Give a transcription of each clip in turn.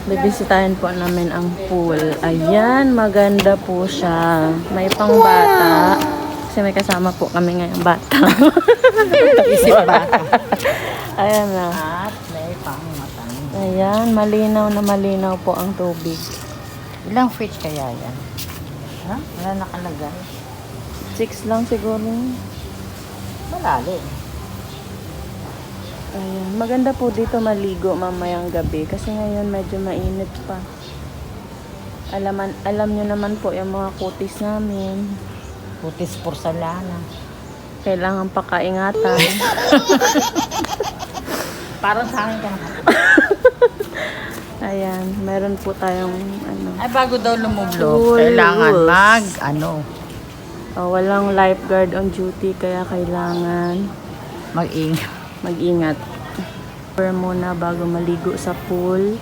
Bibisitahin po namin ang pool. Ayan, maganda po siya. May pangbata. Kasi may kasama po kami ngayong bata. Isip ba? Ayan na. At may pangmatang. Ayan, malinaw po ang tubig. Ilang feet kaya yan? Ha? Wala nakalagay. 6 lang siguro. Malalim. Ayan, maganda po dito maligo mamayang gabi. Kasi ngayon medyo mainit pa. Alam nyo naman po yung mga kutis namin. Putis porcelana. Kailangan pakaingatan. Parang sa akin ka na. Ayan, meron po tayong ano. Ay, bago daw lumublo, Pool kailangan rules. Walang lifeguard on duty kaya kailangan mag-ingat. Pero muna bago maligo sa pool,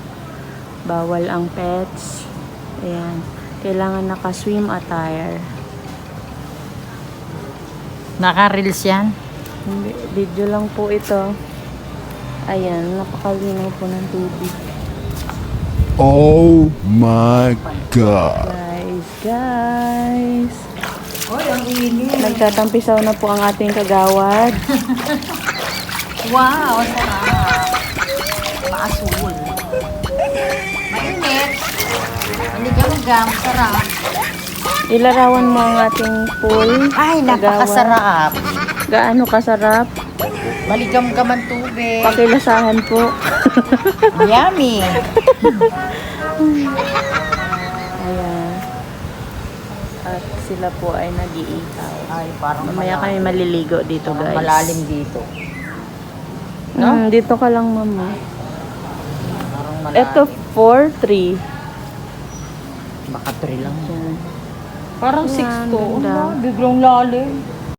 bawal ang pets. Ayan, kailangan naka-swim attire. Naka-reels yan? Hindi, video lang po ito. Ayan, napakalinaw po ng tubig. Oh my God. Guys. Oy, ang init. Nagtatampisaw na po ang ating kagawad. Wow, sarap. Maasul. Mainit. Maligam-gam, sarap. Ilarawan mo ang ating pool. Ay, kagawad. napakasarap. Gaano kasarap? Maligam-gam ang tubig. Pakilasahan po. Yummy. Ayan. At sila po ay nag-iikaw. Ay, parang Mamaya kami maliligo dito, parang guys. malalim dito. No? Dito ka lang, mama. Parang malalim. Ito, 4-3. Baka 3 lang. Yan. Parang Ayan, 6 to. ganda. Biglang lalim.